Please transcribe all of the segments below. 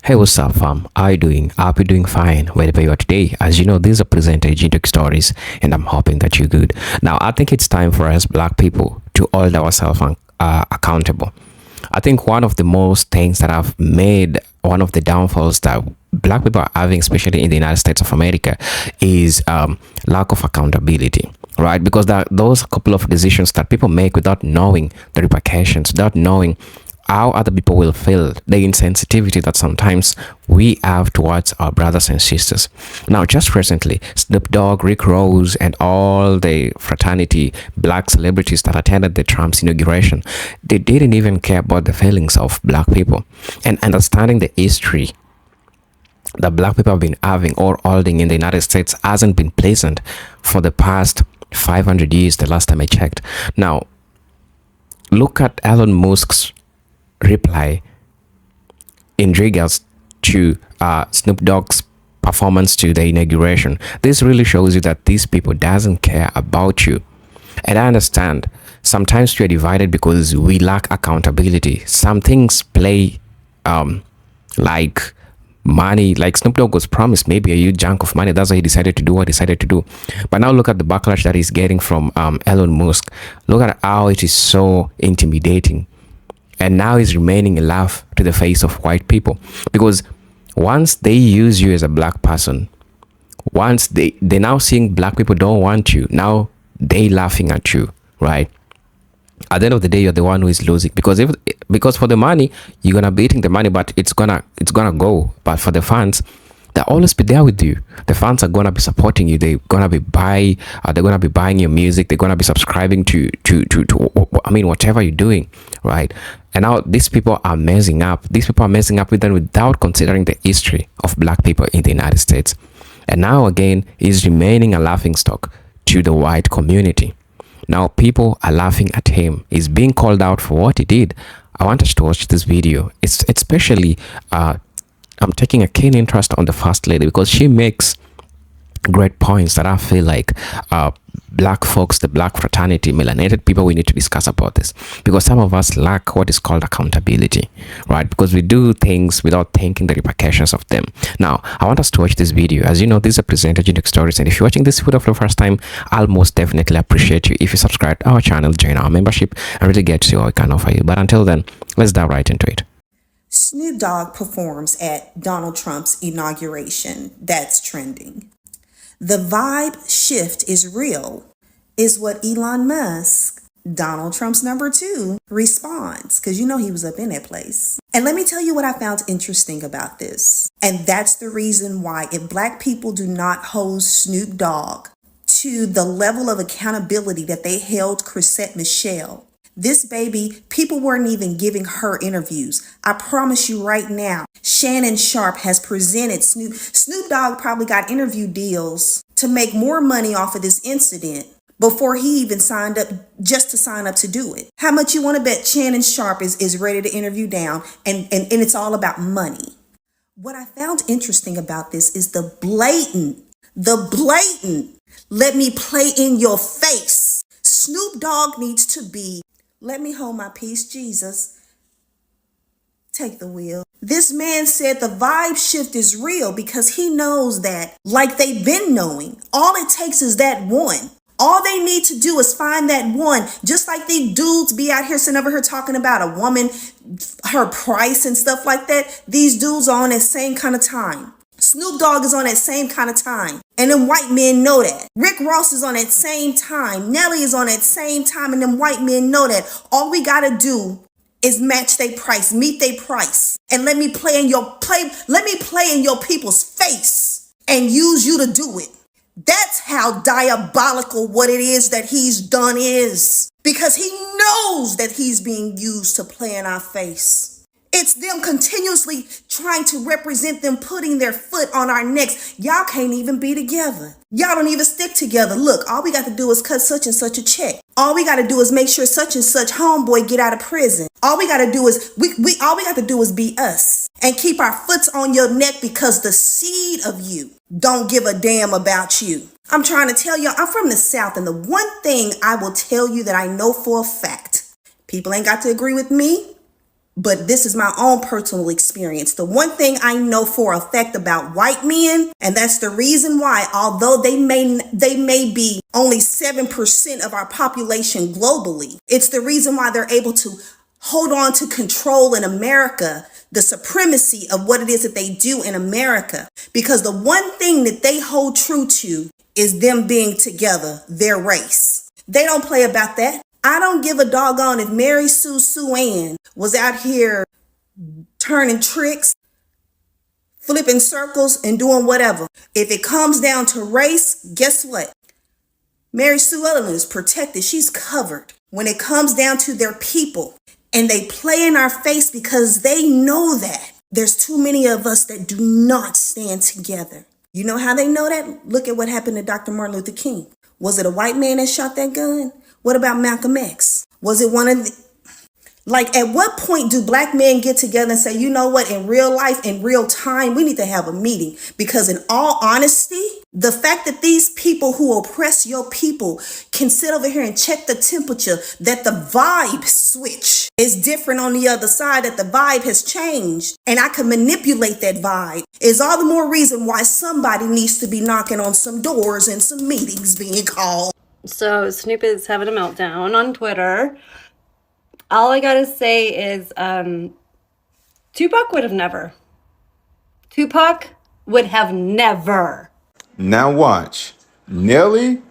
Hey, what's up, fam? How you doing? I hope you're doing fine wherever you are today. As you know, this is a presenter Jintok Stories, and I'm hoping that you're good. Now, I think it's time for us black people to hold ourselves accountable. I think one of the most things that have made one of the downfalls that black people are having, especially in the United States of America, is lack of accountability. Right, because those couple of decisions that people make without knowing the repercussions, without knowing how other people will feel, the insensitivity that sometimes we have towards our brothers and sisters. Now, just recently, Snoop Dogg, Rick Ross, and all the fraternity black celebrities that attended the Trump's inauguration, they didn't even care about the feelings of black people. And understanding the history that black people have been having or holding in the United States hasn't been pleasant for the past 500 years, the last time I checked. Now, look at Elon Musk's reply in regards to Snoop Dogg's performance to the inauguration. This really shows you that these people doesn't care about you. And I understand sometimes we are divided because we lack accountability. Some things play like money, like Snoop Dogg was promised maybe a huge chunk of money. That's why he decided to do what he decided to do. But now look at the backlash that he's getting from Elon Musk. Look at how it is so intimidating. And now he's remaining a laugh to the face of white people, because once they use you as a black person, once they now seeing black people don't want you, now they laughing at you, right? At the end of the day, you're the one who is losing, because for the money, you're gonna be eating the money, but it's gonna go. But for the fans, they'll always be there with you. The fans are gonna be supporting you. They're gonna be buying your music. They're gonna be subscribing to whatever you're doing, right? And now these people are messing up. These people are messing up with them without considering the history of black people in the United States. And now again, he's remaining a laughing stock to the white community. Now people are laughing at him. He's being called out for what he did. I want us to watch this video. It's especially I'm taking a keen interest on the First Lady, because she makes great points that I feel like black folks, the black fraternity, melanated people, we need to discuss about this, because some of us lack what is called accountability, right? Because we do things without thinking the repercussions of them. Now, I want us to watch this video. As you know, this is a presenter Jintok Stories, and if you're watching this video for the first time, I'll most definitely appreciate you if you subscribe to our channel, join our membership, and really get to see what we can offer you. But until then, let's dive right into it. Snoop Dogg performs at Donald Trump's inauguration. That's trending. The vibe shift is real, is what Elon Musk, Donald Trump's number 2, responds, because you know he was up in that place. And let me tell you what I found interesting about this. And that's the reason why, if black people do not hold Snoop Dogg to the level of accountability that they held Chrisette Michele, this baby, people weren't even giving her interviews. I promise you right now, Shannon Sharpe has presented Snoop. Snoop Dogg probably got interview deals to make more money off of this incident before he even signed up, just to sign up to do it. How much you want to bet Shannon Sharpe is ready to interview down, and it's all about money. What I found interesting about this is the blatant, let me play in your face. Snoop Dogg needs to be, let me hold my peace, Jesus. Take the wheel. This man said the vibe shift is real because he knows that, like they've been knowing, all it takes is that one. All they need to do is find that one. Just like these dudes be out here sitting over here talking about a woman, her price and stuff like that. These dudes are on that same kind of time. Snoop Dogg is on that same kind of time. And them white men know that. Rick Ross is on that same time. Nelly is on that same time. And them white men know that. All we got to do is match their price, meet their price. And let me play in your people's face and use you to do it. That's how diabolical what it is that he's done is. Because he knows that he's being used to play in our face. It's them continuously trying to represent them, putting their foot on our necks. Y'all can't even be together. Y'all don't even stick together. Look, all we got to do is cut such and such a check. All we got to do is make sure such and such homeboy get out of prison. All we got to do is all we got to do is be us and keep our foots on your neck, because the seed of you don't give a damn about you. I'm trying to tell you, I'm from the South, and the one thing I will tell you that I know for a fact, people ain't got to agree with me, but this is my own personal experience. The one thing I know for a fact about white men, and that's the reason why, although they may be only 7% of our population globally, it's the reason why they're able to hold on to control in America, the supremacy of what it is that they do in America. Because the one thing that they hold true to is them being together, their race. They don't play about that. I don't give a doggone if Mary Sue Ann was out here turning tricks, flipping circles, and doing whatever. If it comes down to race, guess what? Mary Sue Ellen is protected. She's covered. When it comes down to their people, and they play in our face because they know that there's too many of us that do not stand together. You know how they know that? Look at what happened to Dr. Martin Luther King. Was it a white man that shot that gun? What about Malcolm X? Was it one of the... Like, at what point do black men get together and say, you know what, in real life, in real time, we need to have a meeting? Because in all honesty, the fact that these people who oppress your people can sit over here and check the temperature, that the vibe switch is different on the other side, that the vibe has changed, and I can manipulate that vibe, is all the more reason why somebody needs to be knocking on some doors and some meetings being called. So Snoop is having a meltdown on Twitter. All I gotta say is Tupac would have never. Tupac would have never. Now watch. Nelly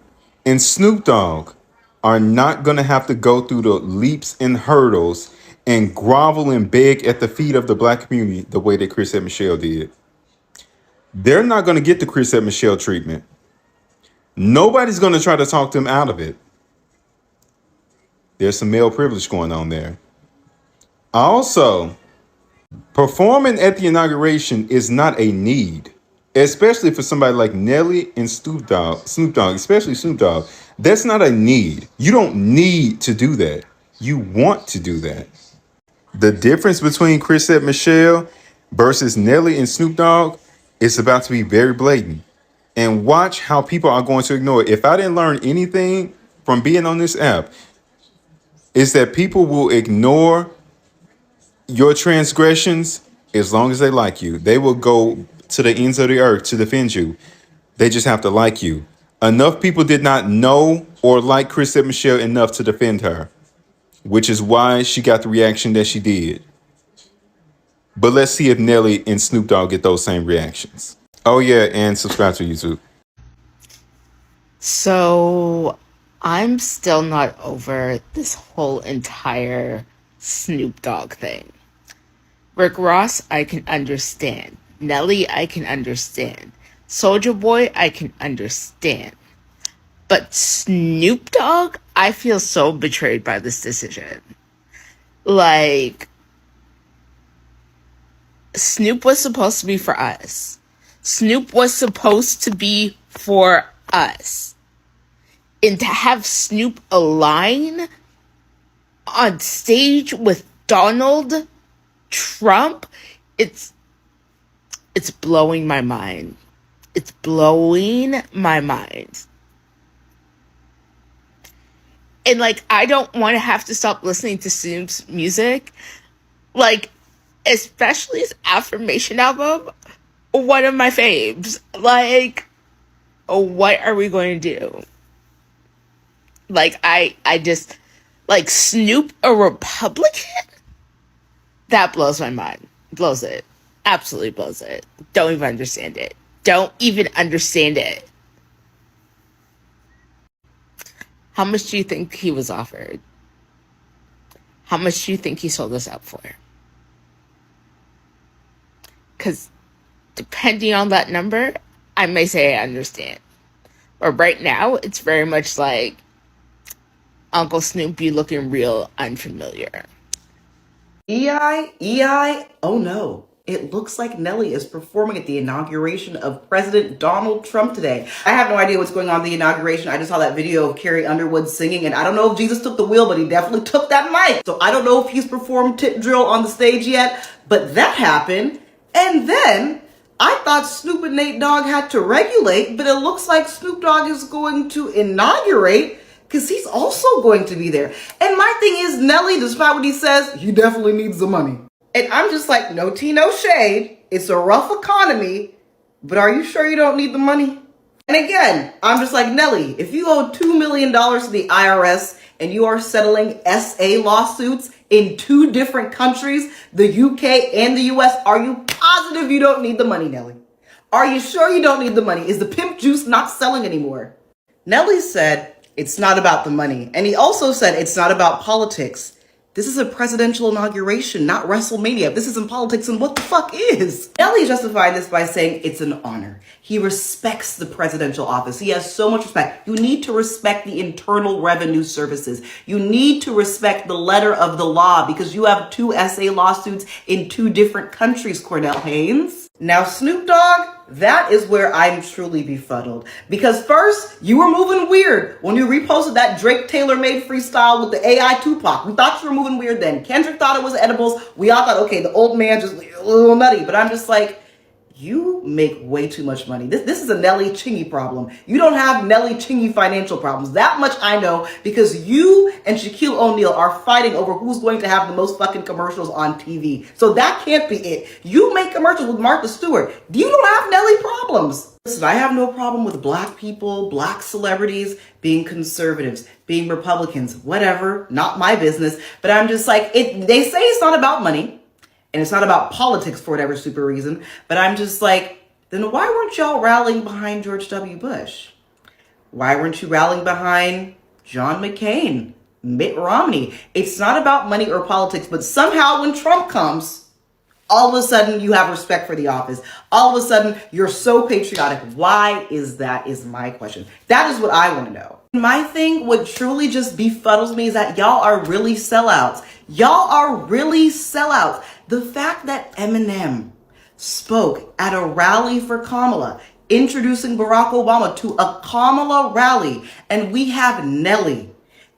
and Snoop Dogg are not going to have to go through the leaps and hurdles and grovel and beg at the feet of the black community the way that Chris and Michelle did. They're not going to get the Chris and Michelle treatment. Nobody's going to try to talk them out of it. There's some male privilege going on there. Also, performing at the inauguration is not a need, especially for somebody like Nelly and Snoop Dogg, especially Snoop Dogg. That's not a need. You don't need to do that. You want to do that. The difference between Chris and Michelle versus Nelly and Snoop Dogg is about to be very blatant. And watch how people are going to ignore it. If I didn't learn anything from being on this app, is that people will ignore your transgressions as long as they like you. They will go to the ends of the earth to defend you. They just have to like you. Enough people did not know or like Chris and Michelle enough to defend her, which is why she got the reaction that she did. But let's see if Nelly and Snoop Dogg get those same reactions. Oh yeah, and subscribe to YouTube. So I'm still not over this whole entire Snoop Dogg thing. Rick Ross, I can understand. Nelly, I can understand. Soulja Boy, I can understand. But Snoop Dogg, I feel so betrayed by this decision. Like, Snoop was supposed to be for us. Snoop was supposed to be for us. And to have Snoop align on stage with Donald Trump, it's blowing my mind. It's blowing my mind. And like, I don't want to have to stop listening to Snoop's music. Like, especially his Affirmation album, one of my faves. Like, what are we going to do? Like, I just, like, Snoop a Republican? That blows my mind. Blows it. Absolutely blows it. Don't even understand it. Don't even understand it. How much do you think he was offered? How much do you think he sold us out for? Because depending on that number, I may say I understand. But right now, it's very much like, Uncle Snoop, you looking real unfamiliar. EI, oh no. It looks like Nelly is performing at the inauguration of President Donald Trump today. I have no idea what's going on at the inauguration. I just saw that video of Carrie Underwood singing, and I don't know if Jesus took the wheel, but he definitely took that mic. So I don't know if he's performed Tip Drill on the stage yet, but that happened. And then I thought Snoop and Nate Dogg had to regulate, but it looks like Snoop Dogg is going to inaugurate because he's also going to be there. And my thing is, Nelly, despite what he says, he definitely needs the money. And I'm just like, no tea, no shade. It's a rough economy, but are you sure you don't need the money? And again, I'm just like, Nelly, if you owe $2 million to the IRS and you are settling SA lawsuits in 2 different countries, the UK and the US, are you positive you don't need the money, Nelly? Are you sure you don't need the money? Is the pimp juice not selling anymore? Nelly said, it's not about the money. And he also said, it's not about politics. This is a presidential inauguration, not WrestleMania. If this isn't politics, then what the fuck is? Nelly justified this by saying it's an honor. He respects the presidential office. He has so much respect. You need to respect the Internal Revenue Services. You need to respect the letter of the law because you have 2 SA lawsuits in 2 different countries, Cornell Haynes. Now, Snoop Dogg, that is where I'm truly befuddled. Because first, you were moving weird when you reposted that Drake tailor-made freestyle with the AI Tupac. We thought you were moving weird then. Kendrick thought it was edibles. We all thought, okay, the old man just a little nutty. But I'm just like, you make way too much money. This is a Nelly Chingy problem. You don't have Nelly Chingy financial problems. That much I know because you and Shaquille O'Neal are fighting over who's going to have the most fucking commercials on TV. So that can't be it. You make commercials with Martha Stewart. You don't have Nelly problems. Listen, I have no problem with black people, black celebrities being conservatives, being Republicans, whatever, not my business. But I'm just like, they say it's not about money. And it's not about politics for whatever super reason. But I'm just like, then why weren't y'all rallying behind George W. Bush? Why weren't you rallying behind John McCain, Mitt Romney? It's not about money or politics, but somehow when Trump comes, all of a sudden you have respect for the office. All of a sudden you're so patriotic. Why is that is my question. That is what I want to know. My thing, what truly just befuddles me is that y'all are really sellouts. Y'all are really sellouts. The fact that Eminem spoke at a rally for Kamala, introducing Barack Obama to a Kamala rally, and we have Nelly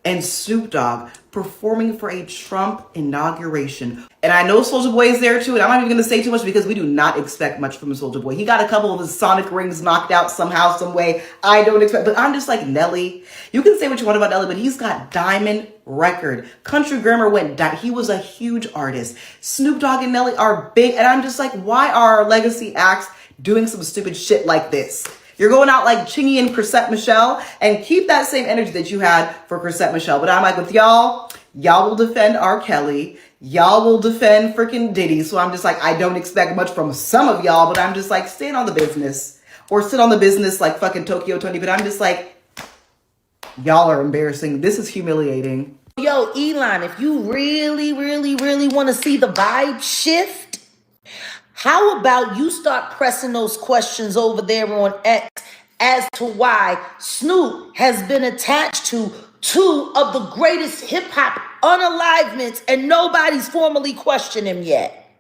and Snoop Dogg performing for a Trump inauguration. And I know Soulja Boy is there too, and I'm not even going to say too much because we do not expect much from Soulja Boy. He got a couple of his sonic rings knocked out somehow, some way. I don't expect, but I'm just like, Nelly, you can say what you want about Nelly, but he's got diamond record. Country Grammar went down. He was a huge artist. Snoop Dogg and Nelly are big, and I'm just like, why are our legacy acts doing some stupid shit like this? You're going out like Chingy and Chrisette Michele, and keep that same energy that you had for Chrisette Michele. But I'm like, with y'all will defend R. Kelly. Y'all will defend freaking Diddy. So I'm just like, I don't expect much from some of y'all, but I'm just like, stand on the business. Or sit on the business like fucking Tokyo Tony. But I'm just like, y'all are embarrassing. This is humiliating. Yo, Elon, if you really, really, really want to see the vibe shift, how about you start pressing those questions over there on X as to why Snoop has been attached to 2 of the greatest hip-hop unalivements and nobody's formally questioned him yet.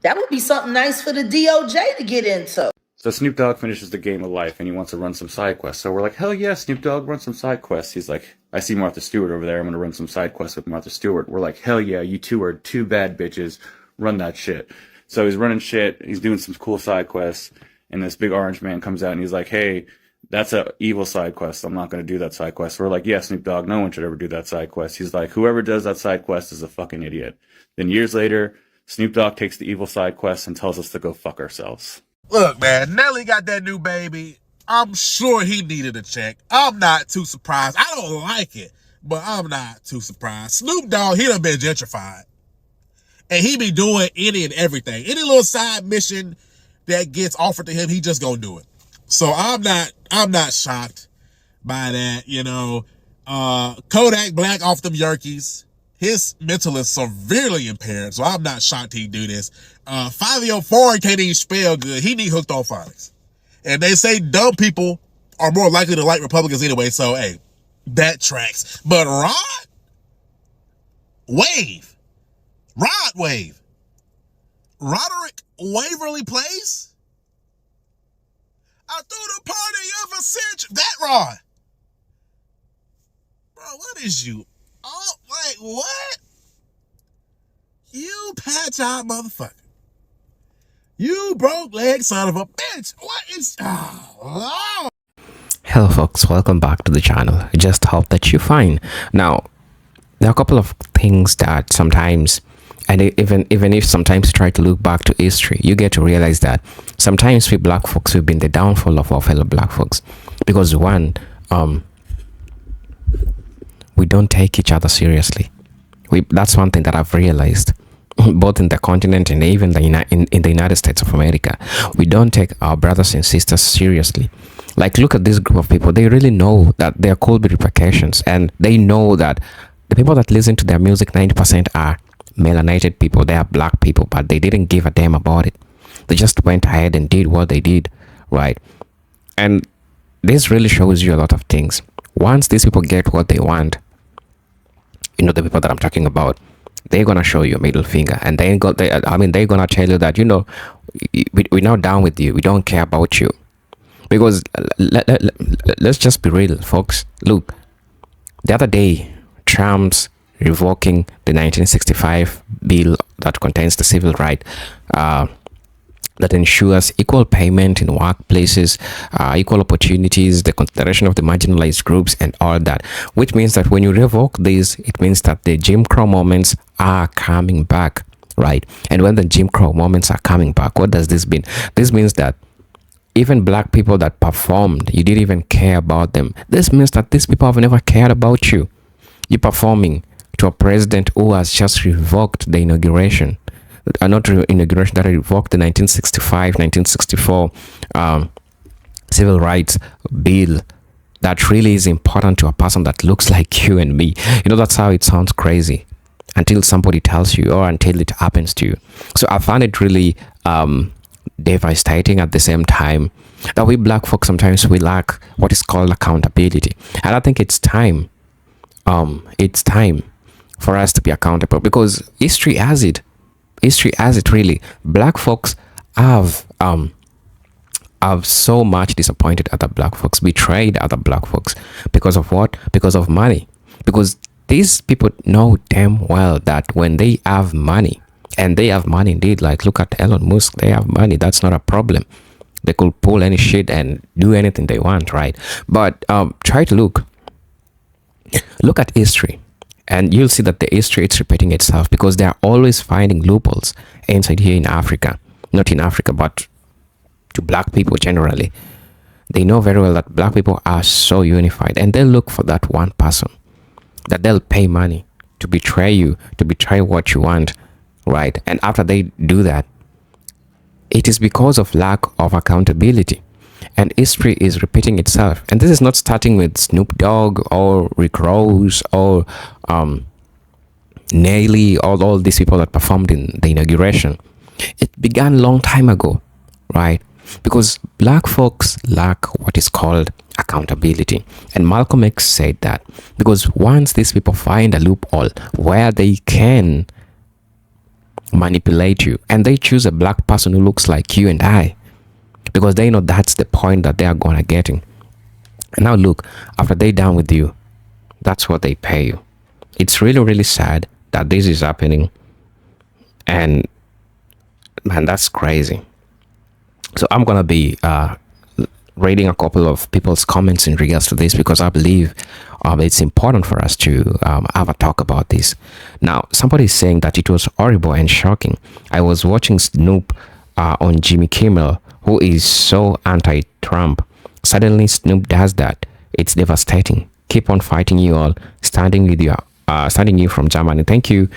That would be something nice for the DOJ to get into. So Snoop Dogg finishes the game of life and he wants to run some side quests. So we're like, hell yeah, Snoop Dogg, run some side quests. He's like, I see Martha Stewart over there. I'm going to run some side quests with Martha Stewart. We're like, hell yeah, you 2 are 2 bad bitches. Run that shit. So he's running shit. He's doing some cool side quests. And this big orange man comes out and he's like, hey, that's a evil side quest. I'm not going to do that side quest. We're like, yeah, Snoop Dogg, no one should ever do that side quest. He's like, whoever does that side quest is a fucking idiot. Then years later, Snoop Dogg takes the evil side quest and tells us to go fuck ourselves. Look, man, Nelly got that new baby. I'm sure he needed a check. I'm not too surprised. I don't like it, but I'm not too surprised. Snoop Dogg, he done been gentrified. And he be doing any and everything. Any little side mission that gets offered to him, he just gonna do it. So I'm not shocked by that, you know. Kodak Black off them Yerkies. His mental is severely impaired, so I'm not shocked he do this. 504 can't even spell good. He need hooked on phonics. And they say dumb people are more likely to like Republicans anyway, so hey, that tracks. But Rod Wave. Roderick Waverly Place? I threw the party of a century. That Rod. Bro, what is you? Oh, wait, what? You patch out motherfucker. You broke leg son of a bitch. What is... Oh. Hello folks, welcome back to the channel. I just hope that you're fine. Now, there are a couple of things that sometimes And even if sometimes you try to look back to history, you get to realize that sometimes we black folks, we've been the downfall of our fellow black folks. Because one, we don't take each other seriously. That's one thing that I've realized, both in the continent and even in the United States of America. We don't take our brothers and sisters seriously. Like, look at this group of people. They really know that there could be repercussions, and they know that the people that listen to their music, 90% are melanated people. They are black people, but they didn't give a damn about it. They just went ahead and did what they did, right? And this really shows you a lot of things. Once these people get what they want, you know, the people that I'm talking about, they're gonna show you a middle finger, and they're gonna tell you that, you know, we're not down with you. We don't care about you. Because let's just be real, folks. Look, the other day, Trump's revoking the 1965 bill that contains the civil right that ensures equal payment in workplaces, equal opportunities, the consideration of the marginalized groups, and all that. Which means that when you revoke this, it means that the Jim Crow moments are coming back, right? And when the Jim Crow moments are coming back, what does this mean? This means that even black people that performed, you didn't even care about them. This means that these people have never cared about you. You're performing to a president who has just revoked the inauguration. Not inauguration, that revoked the 1965-1964 civil rights bill that really is important to a person that looks like you and me. You know, that's how it sounds crazy until somebody tells you, or until it happens to you. So I find it really devastating at the same time that we black folks, sometimes we lack what is called accountability. And I think it's time for us to be accountable, because history has it really. Black folks have so much disappointed other black folks, betrayed other black folks. Because of what? Because of money. Because these people know damn well that when they have money, and they have money indeed, like look at Elon Musk, they have money, that's not a problem. They could pull any shit and do anything they want, right? But try to look at history, and you'll see that the history, it's repeating itself, because they are always finding loopholes inside here in Africa. Not in Africa, but to black people generally. They know very well that black people are so unified, and they look for that one person that they'll pay money to betray you, to betray what you want, right? And after they do that, it is because of lack of accountability. And history is repeating itself. And this is not starting with Snoop Dogg or Rick Ross or Nelly, all these people that performed in the inauguration. It began a long time ago, right? Because black folks lack what is called accountability. And Malcolm X said that, because once these people find a loophole where they can manipulate you, and they choose a black person who looks like you and I, because they know that's the point that they are gonna getting. And now look, after they done with you, that's what they pay you. It's really, really sad that this is happening, and man, that's crazy. So I'm gonna be reading a couple of people's comments in regards to this, because I believe it's important for us to have a talk about this. Now, somebody is saying that it was horrible and shocking. I was watching Snoop on Jimmy Kimmel, who is so anti-Trump. Suddenly Snoop does that. It's devastating. Keep on fighting, you all. Standing you from Germany. Thank you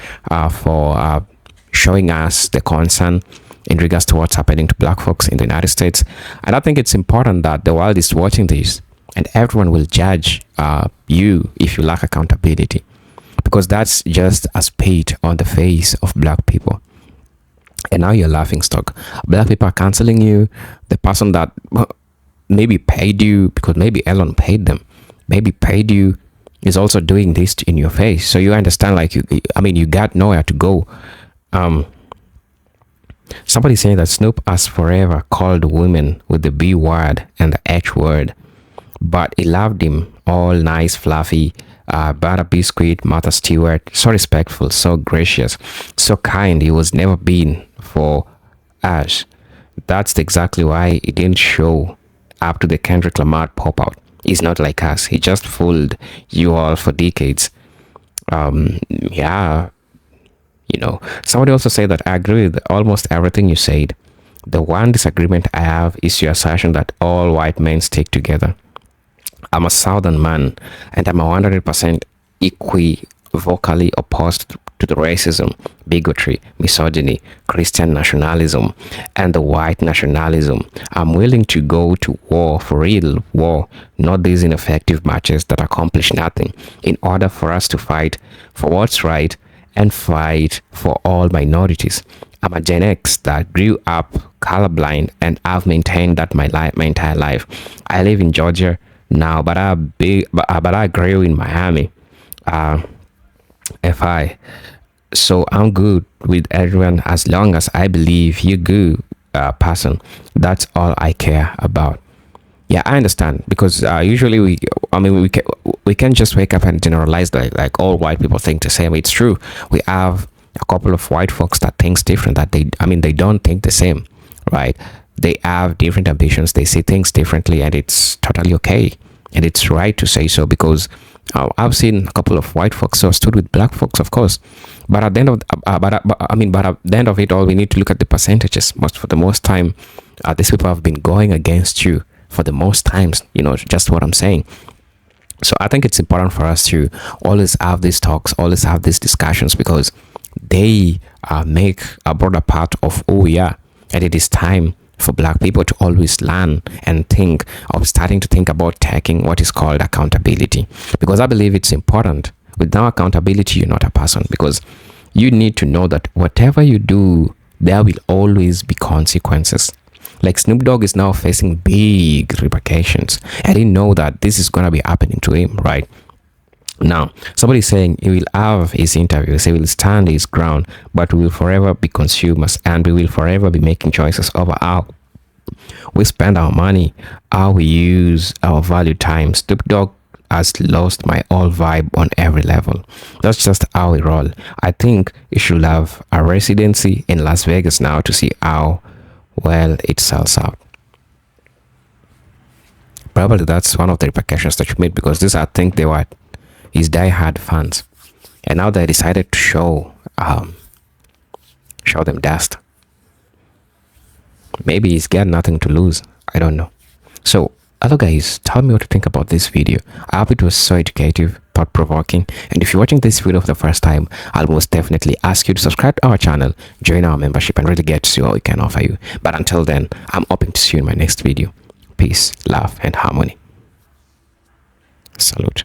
for showing us the concern in regards to what's happening to black folks in the United States. And I think it's important that the world is watching this, and everyone will judge you if you lack accountability, because that's just a spit on the face of black people. And now you're laughing stock. Black people are canceling you. The person that maybe paid you, because maybe Elon paid them, maybe paid you, is also doing this in your face. So you understand, like, you got nowhere to go. Somebody saying that Snoop has forever called women with the B word and the H word, but he loved him all nice, fluffy, butter biscuit, Martha Stewart, so respectful, so gracious, so kind. He was never been for us. That's exactly why he didn't show up to the Kendrick Lamar pop out. He's not like us. He just fooled you all for decades. Yeah, Somebody also said that I agree with almost everything you said. The one disagreement I have is your assertion that all white men stick together. I'm a Southern man, and I'm 100% equivocally opposed to the racism, bigotry, misogyny, Christian nationalism, and the white nationalism. I'm willing to go to war, for real war, not these ineffective matches that accomplish nothing, in order for us to fight for what's right and fight for all minorities. I'm a Gen X that grew up colorblind, and I've maintained that my entire life. I live in Georgia now, but I grew in Miami, FI. So I'm good with everyone as long as I believe you're good person. That's all I care about. Yeah, I understand, because usually we can just wake up and generalize that like all white people think the same. It's true. We have a couple of white folks that thinks different, that they don't think the same, right? They have different ambitions, they see things differently, and it's totally okay, and it's right to say so, because I've seen a couple of white folks who stood with black folks, of course, but at the end of but at the end of it all, we need to look at the percentages. For the most time, these people have been going against you for the most times, just what I'm saying. So I think it's important for us to always have these talks, always have these discussions, because they make a broader part of who we are, and it is time for black people to always learn and think of starting to think about taking what is called accountability, because I believe it's important. With no accountability, you're not a person, because you need to know that whatever you do, there will always be consequences. Like Snoop Dogg is now facing big repercussions. I didn't know that this is gonna be happening to him, right? Now, somebody is saying he will have his interviews, he will stand his ground, but we will forever be consumers, and we will forever be making choices over how we spend our money, how we use our value time. Snoop Dogg has lost my all vibe on every level. That's just how we roll. I think he should have a residency in Las Vegas now to see how well it sells out. Probably that's one of the repercussions that you made, because this, I think, they were his die-hard fans, and now they decided to show them dust. Maybe he's got nothing to lose, I don't know. So hello guys, tell me what you think about this video. I hope it was so educative, thought-provoking, and if you're watching this video for the first time, I'll most definitely ask you to subscribe to our channel, join our membership, and really get to see what we can offer you. But until then, I'm hoping to see you in my next video. Peace, love, and harmony. Salute.